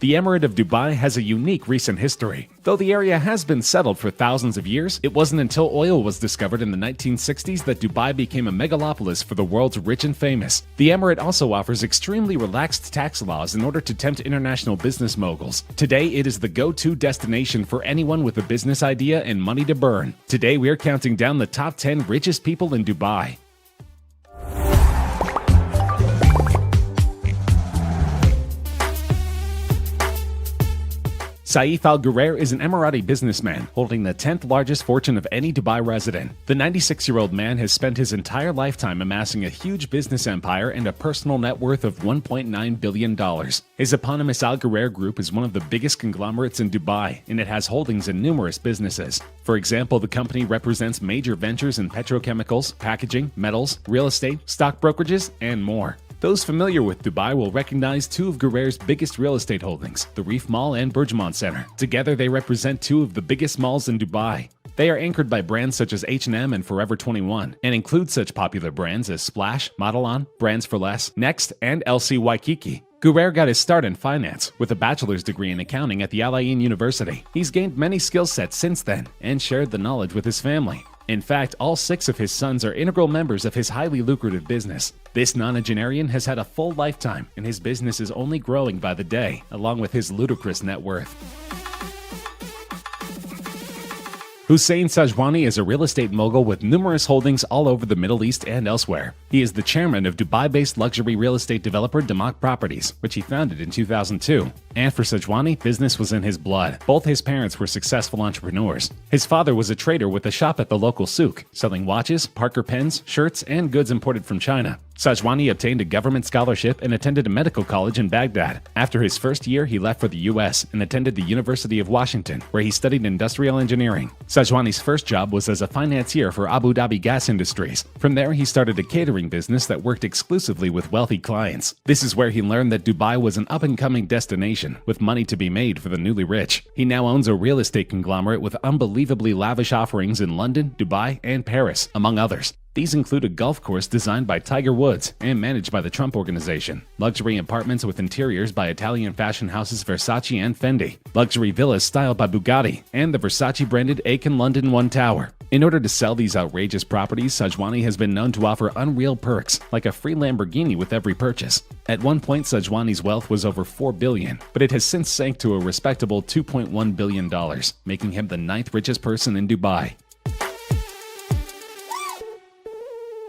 The Emirate of Dubai has a unique recent history. Though the area has been settled for thousands of years, it wasn't until oil was discovered in the 1960s that Dubai became a megalopolis for the world's rich and famous. The Emirate also offers extremely relaxed tax laws in order to tempt international business moguls. Today, it is the go-to destination for anyone with a business idea and money to burn. Today, we are counting down the top 10 richest people in Dubai. Saif Al Ghurair is an Emirati businessman holding the 10th largest fortune of any Dubai resident. The 96-year-old man has spent his entire lifetime amassing a huge business empire and a personal net worth of $1.9 billion. His eponymous Al Ghurair Group is one of the biggest conglomerates in Dubai, and it has holdings in numerous businesses. For example, the company represents major ventures in petrochemicals, packaging, metals, real estate, stock brokerages, and more. Those familiar with Dubai will recognize two of Ghurair's biggest real estate holdings, the Reef Mall and Burjman Center. Together, they represent two of the biggest malls in Dubai. They are anchored by brands such as H&M and Forever 21, and include such popular brands as Splash, Modelon, Brands for Less, Next, and LC Waikiki. Ghurair got his start in finance, with a bachelor's degree in accounting at the Al Ain University. He's gained many skill sets since then, and shared the knowledge with his family. In fact, all 6 of his sons are integral members of his highly lucrative business. This nonagenarian has had a full lifetime, and his business is only growing by the day, along with his ludicrous net worth. Hussein Sajwani is a real estate mogul with numerous holdings all over the Middle East and elsewhere. He is the chairman of Dubai-based luxury real estate developer Damak Properties, which he founded in 2002. And for Sajwani, business was in his blood. Both his parents were successful entrepreneurs. His father was a trader with a shop at the local souk, selling watches, Parker pens, shirts, and goods imported from China. Sajwani obtained a government scholarship and attended a medical college in Baghdad. After his first year, he left for the U.S. and attended the University of Washington, where he studied industrial engineering. Sajwani's first job was as a financier for Abu Dhabi Gas Industries. From there, he started a catering business that worked exclusively with wealthy clients. This is where he learned that Dubai was an up-and-coming destination, with money to be made for the newly rich. He now owns a real estate conglomerate with unbelievably lavish offerings in London, Dubai, and Paris, among others. These include a golf course designed by Tiger Woods and managed by the Trump Organization, luxury apartments with interiors by Italian fashion houses Versace and Fendi, luxury villas styled by Bugatti, and the Versace-branded Aiken London One Tower. In order to sell these outrageous properties, Sajwani has been known to offer unreal perks, like a free Lamborghini with every purchase. At one point, Sajwani's wealth was over $4 billion, but it has since sank to a respectable $2.1 billion, making him the 9th richest person in Dubai.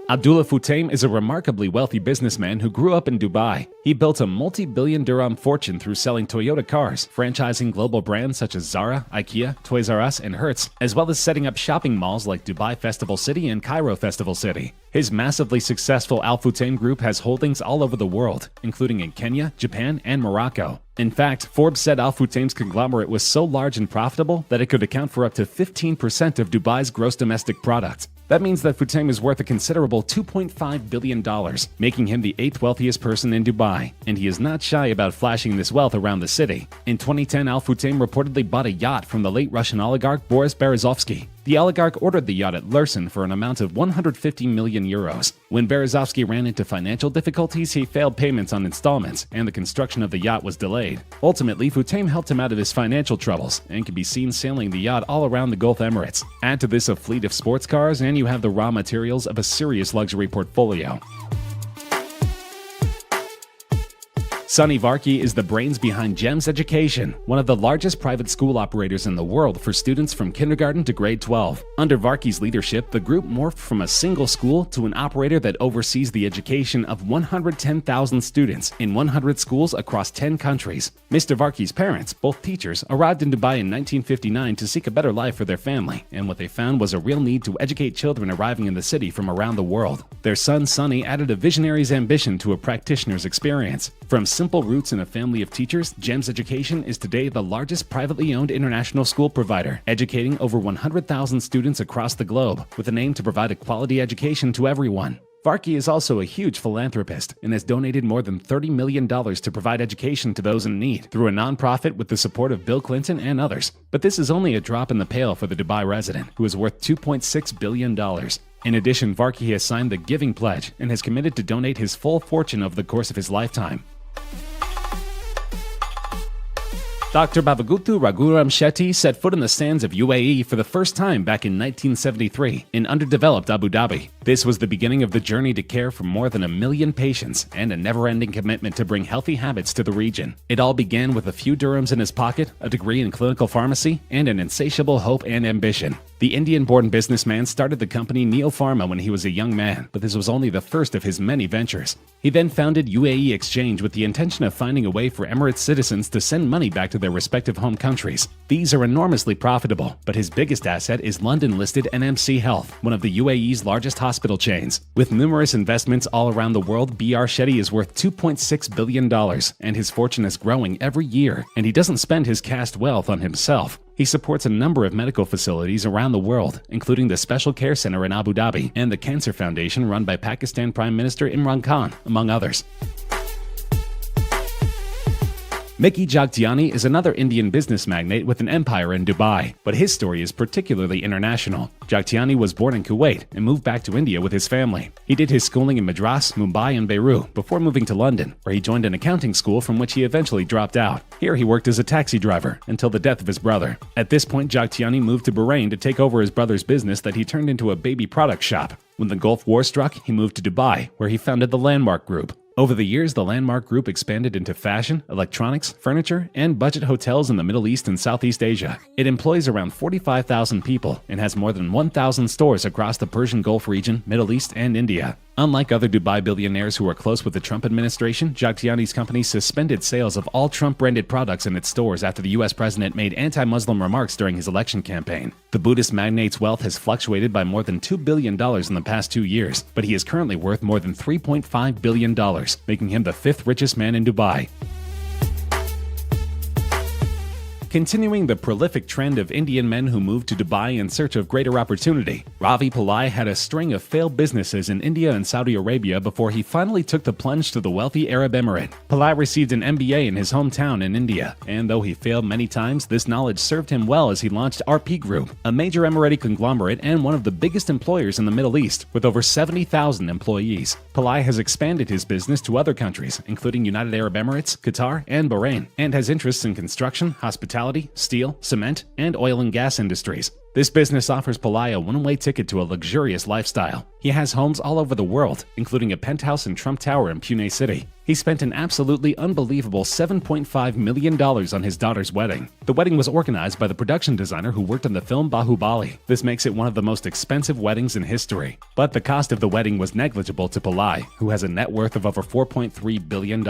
Abdullah Futtaim is a remarkably wealthy businessman who grew up in Dubai. He built a multi-billion dirham fortune through selling Toyota cars, franchising global brands such as Zara, IKEA, Toys R Us, and Hertz, as well as setting up shopping malls like Dubai Festival City and Cairo Festival City. His massively successful Al Futtaim Group has holdings all over the world, including in Kenya, Japan, and Morocco. In fact, Forbes said Al Futtaim's conglomerate was so large and profitable that it could account for up to 15% of Dubai's gross domestic product. That means that Futtaim is worth a considerable $2.5 billion, making him the 8th wealthiest person in Dubai, and he is not shy about flashing this wealth around the city. In 2010, Al Futtaim reportedly bought a yacht from the late Russian oligarch Boris Berezovsky. The oligarch ordered the yacht at Lursen for an amount of 150 million euros. When Berezovsky ran into financial difficulties, he failed payments on installments, and the construction of the yacht was delayed. Ultimately, Futtaim helped him out of his financial troubles, and can be seen sailing the yacht all around the Gulf Emirates. Add to this a fleet of sports cars, and you have the raw materials of a serious luxury portfolio. Sunny Varkey is the brains behind GEMS Education, one of the largest private school operators in the world for students from kindergarten to grade 12. Under Varkey's leadership, the group morphed from a single school to an operator that oversees the education of 110,000 students in 100 schools across 10 countries. Mr. Varkey's parents, both teachers, arrived in Dubai in 1959 to seek a better life for their family, and what they found was a real need to educate children arriving in the city from around the world. Their son, Sunny, added a visionary's ambition to a practitioner's experience. From simple roots in a family of teachers, GEMS Education is today the largest privately owned international school provider, educating over 100,000 students across the globe, with an aim to provide a quality education to everyone. Varkey is also a huge philanthropist and has donated more than $30 million to provide education to those in need through a nonprofit with the support of Bill Clinton and others. But this is only a drop in the pail for the Dubai resident, who is worth $2.6 billion. In addition, Varkey has signed the Giving Pledge and has committed to donate his full fortune over the course of his lifetime. Dr. Bavagutu Raghuram Shetty set foot in the sands of UAE for the first time back in 1973 in underdeveloped Abu Dhabi. This was the beginning of the journey to care for more than 1 million patients and a never-ending commitment to bring healthy habits to the region. It all began with a few dirhams in his pocket, a degree in clinical pharmacy, and an insatiable hope and ambition. The Indian-born businessman started the company Neo Pharma when he was a young man, but this was only the first of his many ventures. He then founded UAE Exchange with the intention of finding a way for Emirates citizens to send money back to their respective home countries. These are enormously profitable, but his biggest asset is London-listed NMC Health, one of the UAE's largest hospital chains. With numerous investments all around the world, BR Shetty is worth $2.6 billion, and his fortune is growing every year, and he doesn't spend his caste wealth on himself. He supports a number of medical facilities around the world, including the Special Care Center in Abu Dhabi and the Cancer Foundation run by Pakistan Prime Minister Imran Khan, among others. Mickey Jagtiani is another Indian business magnate with an empire in Dubai, but his story is particularly international. Jagtiani was born in Kuwait and moved back to India with his family. He did his schooling in Madras, Mumbai, and Beirut before moving to London, where he joined an accounting school from which he eventually dropped out. Here he worked as a taxi driver until the death of his brother. At this point, Jagtiani moved to Bahrain to take over his brother's business that he turned into a baby product shop. When the Gulf War struck, he moved to Dubai, where he founded the Landmark Group. Over the years, the Landmark Group expanded into fashion, electronics, furniture, and budget hotels in the Middle East and Southeast Asia. It employs around 45,000 people and has more than 1,000 stores across the Persian Gulf region, Middle East, and India. Unlike other Dubai billionaires who are close with the Trump administration, Jagtiani's company suspended sales of all Trump-branded products in its stores after the U.S. president made anti-Muslim remarks during his election campaign. The Buddhist magnate's wealth has fluctuated by more than $2 billion in the past 2 years, but he is currently worth more than $3.5 billion, making him the 5th richest man in Dubai. Continuing the prolific trend of Indian men who moved to Dubai in search of greater opportunity, Ravi Pillai had a string of failed businesses in India and Saudi Arabia before he finally took the plunge to the wealthy Arab Emirate. Pillai received an MBA in his hometown in India, and though he failed many times, this knowledge served him well as he launched RP Group, a major Emirati conglomerate and one of the biggest employers in the Middle East, with over 70,000 employees. Pillai has expanded his business to other countries, including United Arab Emirates, Qatar, and Bahrain, and has interests in construction, hospitality, steel, cement, and oil and gas industries. This business offers Pillai a one-way ticket to a luxurious lifestyle. He has homes all over the world, including a penthouse in Trump Tower in Pune City. He spent an absolutely unbelievable $7.5 million on his daughter's wedding. The wedding was organized by the production designer who worked on the film Bahubali. This makes it one of the most expensive weddings in history. But the cost of the wedding was negligible to Pillai, who has a net worth of over $4.3 billion.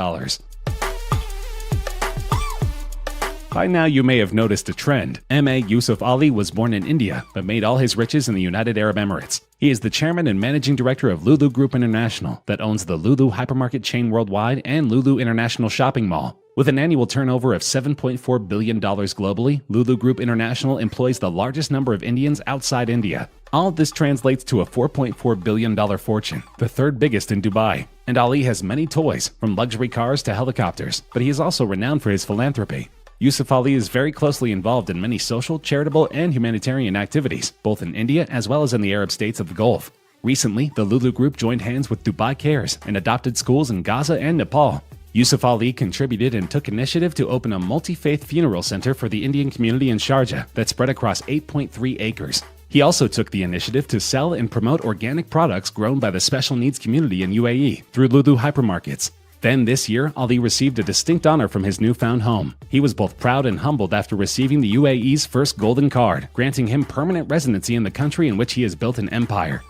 By now you may have noticed a trend. M.A. Yusuf Ali was born in India, but made all his riches in the United Arab Emirates. He is the chairman and managing director of Lulu Group International, that owns the Lulu hypermarket chain worldwide and Lulu International Shopping Mall. With an annual turnover of $7.4 billion globally, Lulu Group International employs the largest number of Indians outside India. All of this translates to a $4.4 billion fortune, the third biggest in Dubai. And Ali has many toys, from luxury cars to helicopters, but he is also renowned for his philanthropy. Yusuf Ali is very closely involved in many social, charitable, and humanitarian activities, both in India as well as in the Arab states of the Gulf. Recently, the Lulu Group joined hands with Dubai Cares and adopted schools in Gaza and Nepal. Yusuf Ali contributed and took initiative to open a multi-faith funeral center for the Indian community in Sharjah that spread across 8.3 acres. He also took the initiative to sell and promote organic products grown by the special needs community in UAE through Lulu hypermarkets. Then this year, Ali received a distinct honor from his newfound home. He was both proud and humbled after receiving the UAE's first golden card, granting him permanent residency in the country in which he has built an empire.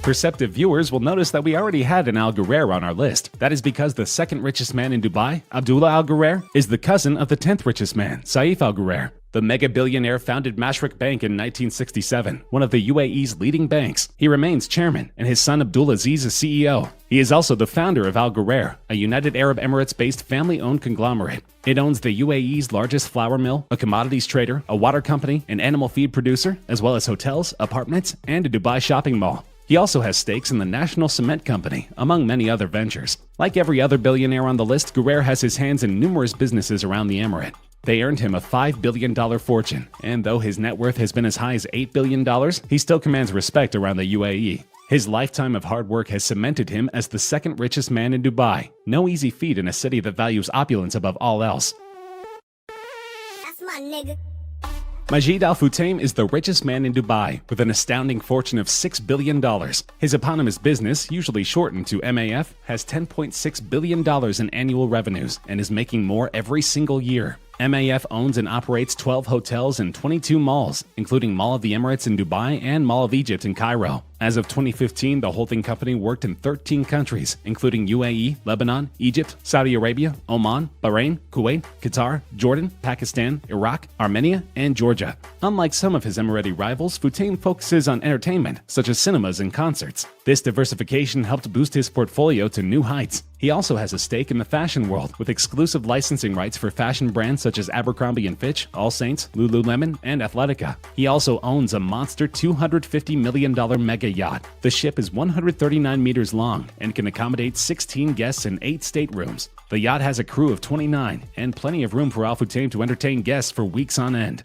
Perceptive viewers will notice that we already had an Al Ghurair on our list. That is because the second richest man in Dubai, Abdullah Al Ghurair, is the cousin of the 10th richest man, Saif Al Ghurair. The mega-billionaire founded Mashreq Bank in 1967, one of the UAE's leading banks. He remains chairman, and his son Abdulaziz is CEO. He is also the founder of Al Ghurair, a United Arab Emirates-based family-owned conglomerate. It owns the UAE's largest flour mill, a commodities trader, a water company, an animal feed producer, as well as hotels, apartments, and a Dubai shopping mall. He also has stakes in the National Cement Company, among many other ventures. Like every other billionaire on the list, Ghurair has his hands in numerous businesses around the emirate. They earned him a $5 billion fortune, and though his net worth has been as high as $8 billion, he still commands respect around the UAE. His lifetime of hard work has cemented him as the second richest man in Dubai. No easy feat in a city that values opulence above all else. That's my nigga. Majid Al Futtaim is the richest man in Dubai, with an astounding fortune of $6 billion. His eponymous business, usually shortened to MAF, has $10.6 billion in annual revenues and is making more every single year. MAF owns and operates 12 hotels and 22 malls, including Mall of the Emirates in Dubai and Mall of Egypt in Cairo. As of 2015, the holding company worked in 13 countries, including UAE, Lebanon, Egypt, Saudi Arabia, Oman, Bahrain, Kuwait, Qatar, Jordan, Pakistan, Iraq, Armenia, and Georgia. Unlike some of his Emirati rivals, Futtaim focuses on entertainment, such as cinemas and concerts. This diversification helped boost his portfolio to new heights. He also has a stake in the fashion world, with exclusive licensing rights for fashion brands such as Abercrombie & Fitch, All Saints, Lululemon, and Athletica. He also owns a monster $250 million mega yacht. The ship is 139 meters long and can accommodate 16 guests in 8 staterooms. The yacht has a crew of 29 and plenty of room for Al Futtaim to entertain guests for weeks on end.